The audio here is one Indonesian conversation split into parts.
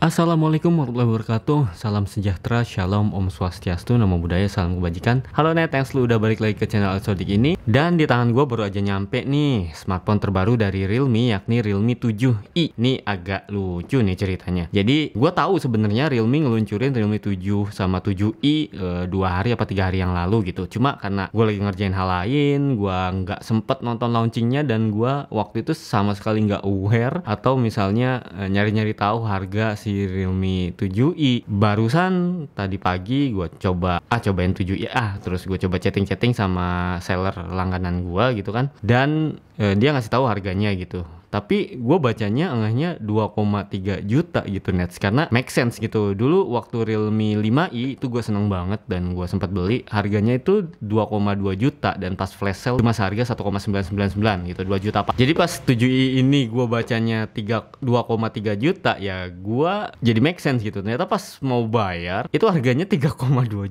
Assalamualaikum warahmatullahi wabarakatuh. Salam sejahtera, shalom, om swastiastu, namo buddhaya, salam kebajikan. Halo net, thanks lu udah balik lagi ke channel Alsodik ini. Dan di tangan gue baru aja nyampe nih smartphone terbaru dari Realme, yakni Realme 7i. Ini agak lucu nih ceritanya. Jadi gue tahu sebenarnya Realme ngeluncurin Realme 7 sama 7i 2 hari apa 3 hari yang lalu gitu. Cuma karena gue lagi ngerjain hal lain, gue nggak sempet nonton launchingnya, dan gue waktu itu sama sekali nggak aware atau misalnya nyari-nyari tahu harga si Realme 7i. Barusan tadi pagi gue cobain 7i, terus gue coba chatting sama seller langganan gue gitu kan, dan dia ngasih tahu harganya gitu. Tapi gue bacanya angkanya 2,3 juta gitu nets, karena make sense gitu. Dulu waktu Realme 5i itu gue seneng banget dan gue sempat beli, harganya itu 2,2 juta, dan pas flash sale cuma seharga 1,999 gitu, 2 juta apa. Jadi pas 7i ini gue bacanya 2,3 juta, ya gue jadi make sense gitu. Ternyata pas mau bayar itu harganya 3,2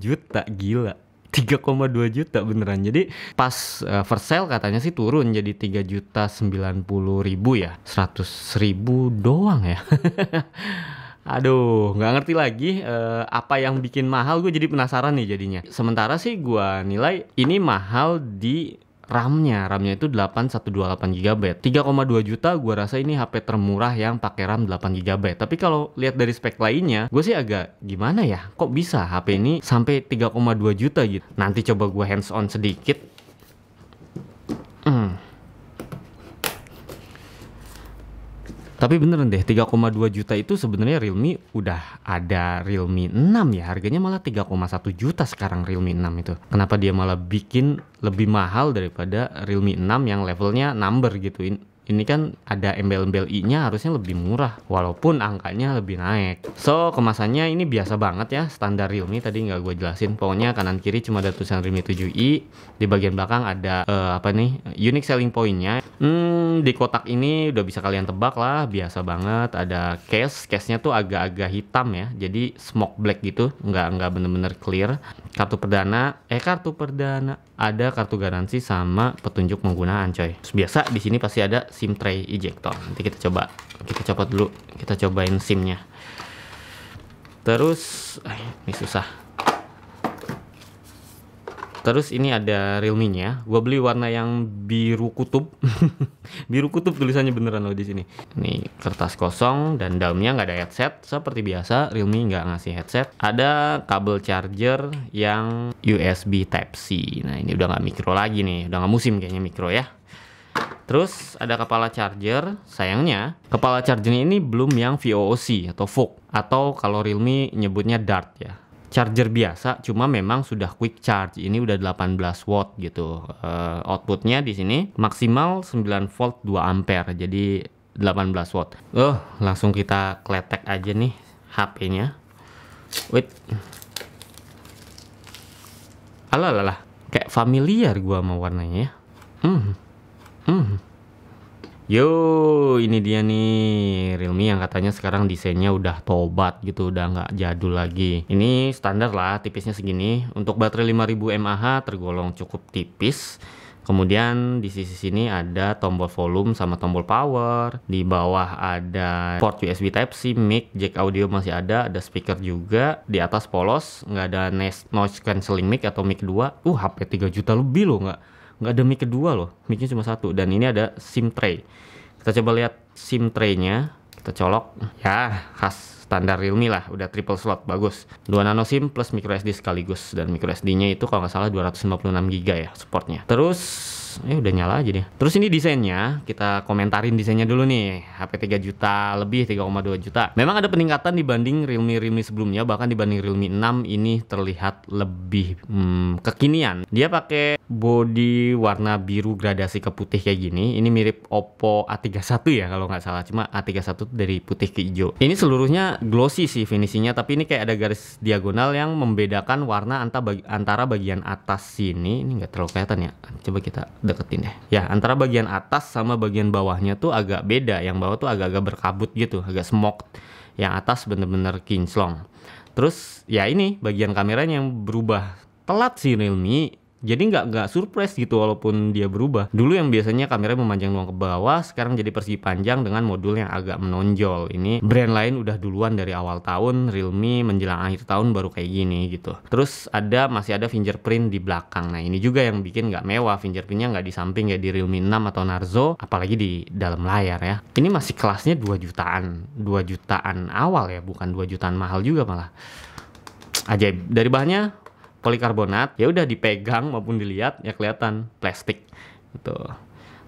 juta, gila. 3,2 juta beneran. Jadi pas first sale katanya sih turun jadi 3.090.000 ya, 100.000 doang ya. Aduh, nggak ngerti lagi apa yang bikin mahal. Gue jadi penasaran nih jadinya. Sementara sih gue nilai ini mahal di RAM-nya itu 8128 GB. 3,2 juta gue rasa ini HP termurah yang pakai RAM 8 GB. Tapi kalau lihat dari spek lainnya, gue sih agak gimana ya, kok bisa HP ini sampai 3,2 juta gitu. Nanti coba gue hands on sedikit. Tapi beneran deh, 3,2 juta itu sebenarnya Realme udah ada Realme 6 ya. Harganya malah 3,1 juta sekarang Realme 6 itu. Kenapa dia malah bikin lebih mahal daripada Realme 6 yang levelnya number gitu. Ini kan ada embel-embel i-nya, harusnya lebih murah walaupun angkanya lebih naik. So, kemasannya ini biasa banget ya, standar Realme, tadi nggak gue jelasin. Pokoknya kanan kiri cuma ada tulisan Realme 7i. Di bagian belakang ada unique selling point-nya. Di kotak ini udah bisa kalian tebak lah, biasa banget. Ada case-nya tuh agak-agak hitam ya, jadi smoke black gitu, nggak bener-bener clear. Kartu perdana, ada kartu garansi sama petunjuk penggunaan coy. Terus biasa di sini pasti ada SIM tray ejector. Nanti kita copot dulu, kita cobain SIM-nya. Terus ini susah. Terus ini ada Realme-nya. Gua beli warna yang biru kutub. Biru kutub tulisannya beneran loh di sini. Ini kertas kosong dan dalamnya nggak ada headset. Seperti biasa, Realme nggak ngasih headset. Ada kabel charger yang USB Type-C. Nah, ini udah nggak mikro lagi nih. Udah nggak musim kayaknya mikro ya. Terus ada kepala charger. Sayangnya kepala chargernya ini belum yang VOOC atau VOOC, atau kalau Realme nyebutnya Dart ya. Charger biasa, cuma memang sudah quick charge. Ini udah 18 watt gitu. Outputnya di sini maksimal 9 volt 2 ampere. Jadi 18 watt. Langsung kita kletek aja nih HP-nya. Wait. Alah, kayak familiar gua sama warnanya ya. Yo, ini dia nih Realme yang katanya sekarang desainnya udah tobat gitu, udah nggak jadul lagi. Ini standar lah, tipisnya segini. Untuk baterai 5000 mAh tergolong cukup tipis. Kemudian di sisi sini ada tombol volume sama tombol power. Di bawah ada port USB Type-C, mic, jack audio masih ada speaker juga. Di atas polos, nggak ada noise cancelling mic atau mic 2. HP 3 juta lebih loh, nggak ada mic kedua loh, micnya cuma satu. Dan ini ada SIM tray. Kita coba lihat SIM tray-nya, kita colok. Ya, khas standar Realme lah, udah triple slot, bagus. 2 nano SIM plus micro SD sekaligus, dan micro SD-nya itu kalau nggak salah 256 GB ya supportnya. Terus udah nyala aja deh. Terus ini desainnya, kita komentarin desainnya dulu nih. HP 3 juta lebih, 3,2 juta. Memang ada peningkatan dibanding Realme sebelumnya, bahkan dibanding Realme 6 ini terlihat lebih kekinian. Dia pakai body warna biru gradasi ke putih kayak gini. Ini mirip Oppo A31 ya kalau nggak salah, cuma A31 dari putih ke hijau. Ini seluruhnya glossy sih finishingnya, tapi ini kayak ada garis diagonal yang membedakan warna antara bagian atas sini. Ini nggak terlalu kelihatan ya, coba kita deketin deh. Ya, antara bagian atas sama bagian bawahnya tuh agak beda. Yang bawah tuh agak-agak berkabut gitu, agak smoked. Yang atas bener-bener kinclong. Terus ya ini bagian kameranya yang berubah. Telat sih Realme, Jadi nggak surprise gitu walaupun dia berubah. Dulu yang biasanya kamera memanjang doang ke bawah, sekarang jadi persegi panjang dengan modul yang agak menonjol. Ini brand lain udah duluan dari awal tahun, Realme menjelang akhir tahun baru kayak gini gitu. Terus masih ada fingerprint di belakang. Nah ini juga yang bikin nggak mewah, fingerprintnya nggak di samping kayak di Realme 6 atau Narzo, apalagi di dalam layar ya. Ini masih kelasnya 2 jutaan, 2 jutaan awal ya, bukan 2 jutaan mahal juga malah. Ajaib. Dari bahannya polikarbonat, ya udah dipegang maupun dilihat ya kelihatan plastik gitu.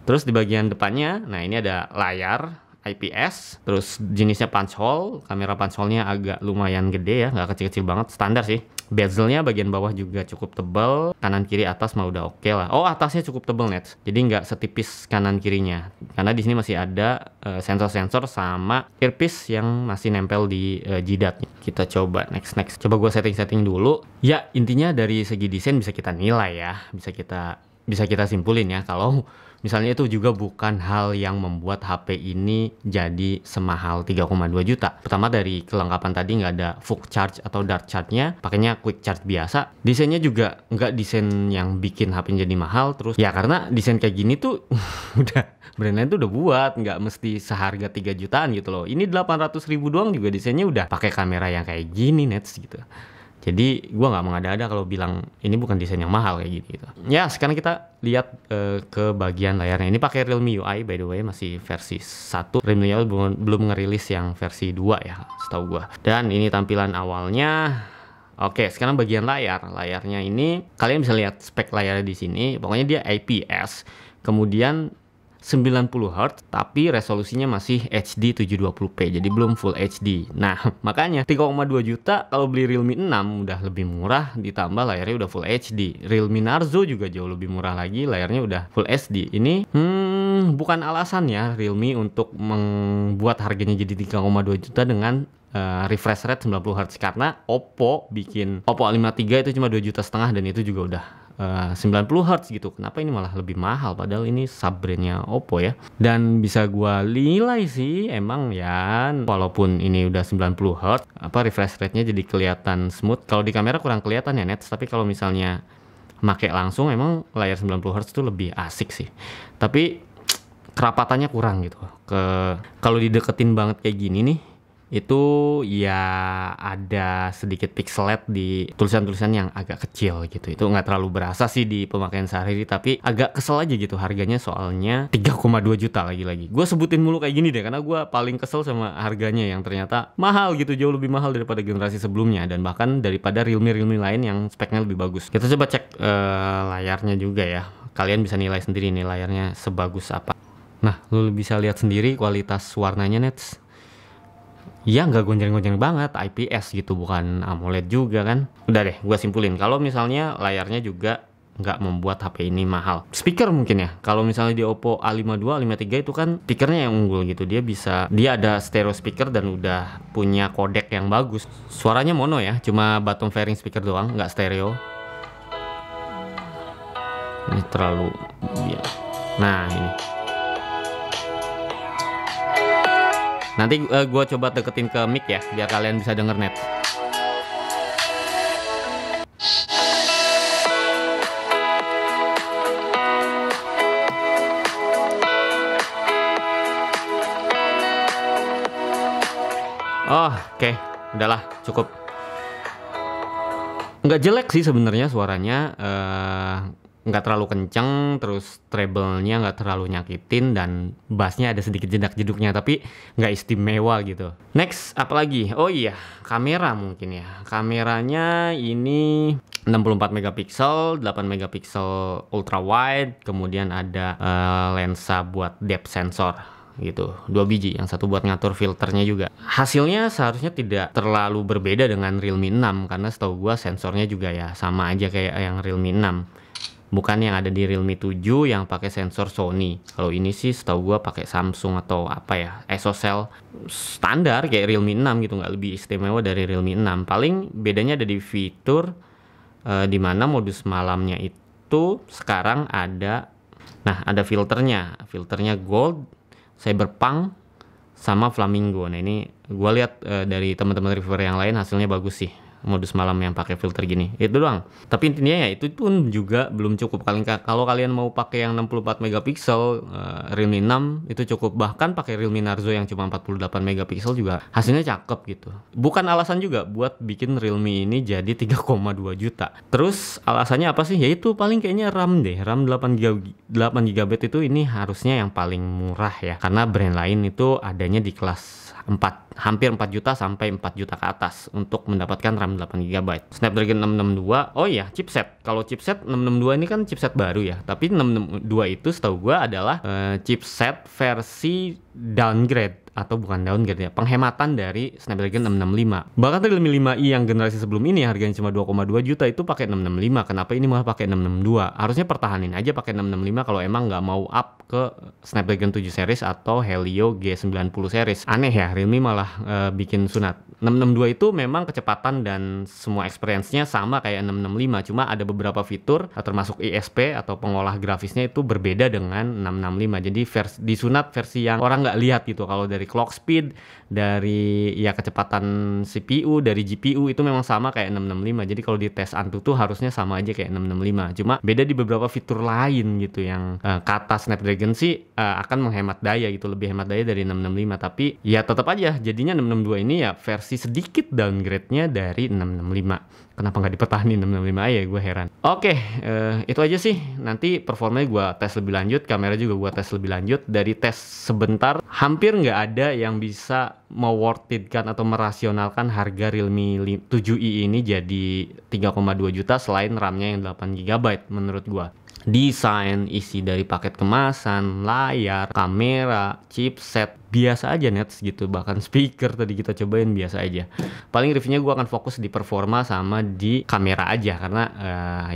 Terus di bagian depannya, nah ini ada layar IPS, terus jenisnya punch hole, kamera punch hole-nya agak lumayan gede ya, nggak kecil-kecil banget, standar sih. Bezelnya bagian bawah juga cukup tebal, kanan kiri atas mah udah oke lah. Oh atasnya cukup tebal net, jadi nggak setipis kanan kirinya, karena di sini masih ada sensor-sensor sama earpiece yang masih nempel di jidatnya. Kita coba next. Coba gue setting dulu. Ya intinya dari segi desain bisa kita nilai ya, bisa kita simpulin ya kalau misalnya itu juga bukan hal yang membuat HP ini jadi semahal 3,2 juta. Pertama dari kelengkapan tadi nggak ada full charge atau dart charge-nya, pakainya quick charge biasa. Desainnya juga nggak desain yang bikin HP jadi mahal. Terus ya karena desain kayak gini tuh udah brand lain tuh udah buat, nggak mesti seharga 3 jutaan gitu loh. Ini 800.000 doang juga desainnya udah pakai kamera yang kayak gini Nets gitu. Jadi gue nggak mengada-ada kalau bilang ini bukan desain yang mahal kayak gitu. Ya sekarang kita lihat ke bagian layarnya. Ini pakai Realme UI by the way, masih versi 1. Realme UI belum ngerilis yang versi 2 ya setahu gue. Dan ini tampilan awalnya. Oke, sekarang bagian layarnya ini kalian bisa lihat spek layarnya di sini. Pokoknya dia IPS. Kemudian 90 Hz tapi resolusinya masih HD 720p, jadi belum Full HD. Nah makanya 3,2 juta kalau beli Realme 6 udah lebih murah, ditambah layarnya udah Full HD. Realme Narzo juga jauh lebih murah lagi, layarnya udah Full HD. Ini bukan alasan ya Realme untuk membuat harganya jadi 3,2 juta dengan refresh rate 90 Hz, karena Oppo bikin Oppo A53 itu cuma 2,5 juta dan itu juga udah 90 Hz gitu. Kenapa ini malah lebih mahal padahal ini sub brandnya Oppo ya. Dan bisa gua nilai sih emang ya, walaupun ini udah 90 Hz refresh rate-nya jadi kelihatan smooth. Kalau di kamera kurang kelihatan ya Nets, tapi kalau misalnya make langsung emang layar 90 Hz itu lebih asik sih. Tapi kerapatannya kurang gitu. Kalau dideketin banget kayak gini nih, itu ya ada sedikit pixelet di tulisan-tulisan yang agak kecil gitu. Itu nggak terlalu berasa sih di pemakaian sehari-hari, tapi agak kesel aja gitu harganya, soalnya 3,2 juta lagi-lagi. Gue sebutin mulu kayak gini deh karena gue paling kesel sama harganya yang ternyata mahal gitu, jauh lebih mahal daripada generasi sebelumnya dan bahkan daripada Realme lain yang speknya lebih bagus. Kita coba cek layarnya juga ya. Kalian bisa nilai sendiri nih layarnya sebagus apa. Nah, lu bisa lihat sendiri kualitas warnanya Nets. Ya nggak gonjreng-gonjreng banget, IPS gitu, bukan AMOLED juga kan. Udah deh, gue simpulin kalau misalnya layarnya juga nggak membuat HP ini mahal. Speaker mungkin ya, kalau misalnya di Oppo A52, A53 itu kan speakernya yang unggul gitu. Dia ada stereo speaker dan udah punya codec yang bagus. Suaranya mono ya, cuma bottom fairing speaker doang, nggak stereo. Ini terlalu ya. Nah ini. Nanti gue coba deketin ke mic ya, biar kalian bisa denger net. Oh, oke. Udahlah, cukup. Nggak jelek sih sebenarnya suaranya. Nggak terlalu kenceng, terus treble-nya nggak terlalu nyakitin, dan bassnya ada sedikit jedak-jeduknya, tapi nggak istimewa gitu. Next, apalagi? Oh iya, kamera mungkin ya. Kameranya ini 64 megapiksel, 8 megapiksel ultra wide, kemudian ada lensa buat depth sensor gitu, 2 biji, yang satu buat ngatur filternya juga. Hasilnya seharusnya tidak terlalu berbeda dengan Realme 6 karena setahu gua sensornya juga ya sama aja kayak yang Realme 6. Bukan yang ada di Realme 7 yang pakai sensor Sony. Kalau ini sih setahu gua pakai Samsung atau apa ya, Exocell standar kayak Realme 6 gitu, nggak lebih istimewa dari Realme 6. Paling bedanya ada di fitur di mana modus malamnya itu sekarang ada, nah ada filternya gold, cyberpunk, sama flamingo. Nah ini gua lihat dari teman-teman reviewer yang lain hasilnya bagus sih. modus malam yang pakai filter gini. Itu doang. Tapi intinya ya itu pun juga belum cukup. Kalau kalian mau pakai yang 64 megapiksel Realme 6 itu cukup. Bahkan pakai Realme Narzo yang cuma 48 megapiksel juga hasilnya cakep gitu. Bukan alasan juga buat bikin Realme ini jadi 3,2 juta. Terus alasannya apa sih? Yaitu paling kayaknya RAM deh. RAM 8 GB itu ini harusnya yang paling murah ya. Karena brand lain itu adanya di kelas hampir 4 juta sampai 4 juta ke atas untuk mendapatkan RAM 8 GB. Snapdragon 662. Oh iya, chipset. Kalau chipset 662 ini kan chipset baru ya. Tapi 662 itu setahu gua adalah chipset versi downgrade atau bukan downgrade ya, penghematan dari Snapdragon 665. Bahkan Realme 5i yang generasi sebelum ini harganya cuma 2,2 juta itu pakai 665. Kenapa ini malah pakai 662? Harusnya pertahanin aja pakai 665 kalau emang nggak mau up ke Snapdragon 7 series atau Helio G90 series. Aneh ya, Realme malah bikin sunat. 662 itu memang kecepatan dan semua experience-nya sama kayak 665, cuma ada beberapa fitur termasuk ISP atau pengolah grafisnya itu berbeda dengan 665. Jadi disunat versi yang orang nggak lihat gitu. Kalau dari clock speed, dari ya kecepatan CPU, dari GPU itu memang sama kayak 665. Jadi kalau di tes Antutu harusnya sama aja kayak 665. Cuma beda di beberapa fitur lain gitu yang kata Snapdragon sih akan menghemat daya gitu, lebih hemat daya dari 665. Tapi ya tetap aja jadinya 662 ini ya versi sedikit downgrade-nya dari 665. Kenapa nggak dipertahanin 665 aja, gue heran. Oke, itu aja sih. Nanti performanya gue tes lebih lanjut, kamera juga gue tes lebih lanjut. Dari tes sebentar, hampir nggak ada yang bisa worth it kan atau merasionalkan harga Realme 7i ini jadi 3,2 juta selain RAM-nya yang 8 GB menurut gue. Desain, isi dari paket kemasan, layar, kamera, chipset, biasa aja Nets gitu. Bahkan speaker tadi kita cobain biasa aja. Paling reviewnya gue akan fokus di performa sama di kamera aja. Karena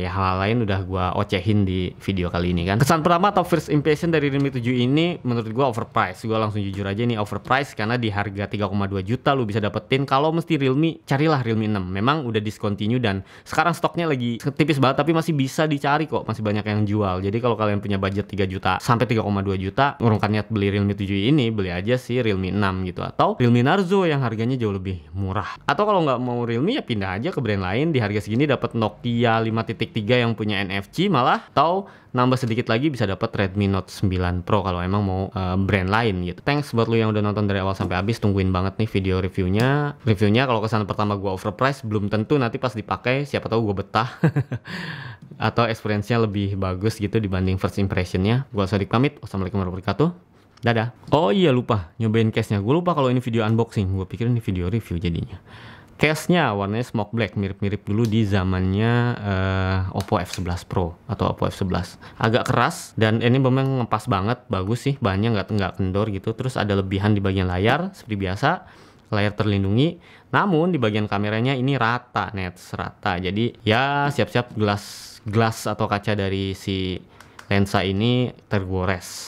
ya hal lain udah gue ocehin di video kali ini kan. Kesan pertama atau first impression dari Realme 7 ini menurut gue overpriced. Gue langsung jujur aja ini overpriced karena di harga 3,2 juta lu bisa dapetin. Kalau mesti Realme, carilah Realme 6. Memang udah discontinue dan sekarang stoknya lagi tipis banget, tapi masih bisa dicari kok. Masih banyak yang jual. Jadi kalau kalian punya budget 3 juta sampai 3,2 juta, urungkan niat beli Realme 7 ini, beli aja sih Realme 6 gitu. Atau Realme Narzo yang harganya jauh lebih murah. Atau kalau nggak mau Realme ya pindah aja ke brand lain. Di harga segini dapat Nokia 5.3 yang punya NFC malah. Atau nambah sedikit lagi bisa dapat Redmi Note 9 Pro kalau emang mau brand lain gitu. Thanks buat lu yang udah nonton dari awal sampai habis. Tungguin banget nih video reviewnya. Kalau kesan pertama gua overpriced, belum tentu nanti pas dipakai siapa tahu gua betah. Atau experience-nya lebih bagus gitu dibanding first impression-nya. Gua Sodik pamit. Wassalamualaikum warahmatullahi wabarakatuh. Dadah. Oh iya lupa nyobain case-nya. Gue lupa kalau ini video unboxing. Gue pikir ini video review jadinya. Case-nya warnanya smoke black, mirip-mirip dulu di zamannya Oppo F11 Pro atau Oppo F11. Agak keras dan ini memang ngepas banget, bagus sih, bahannya nggak kendor gitu. Terus ada lebihan di bagian layar seperti biasa, layar terlindungi. Namun di bagian kameranya ini rata, Nets, rata. Jadi ya siap-siap gelas atau kaca dari si lensa ini tergores.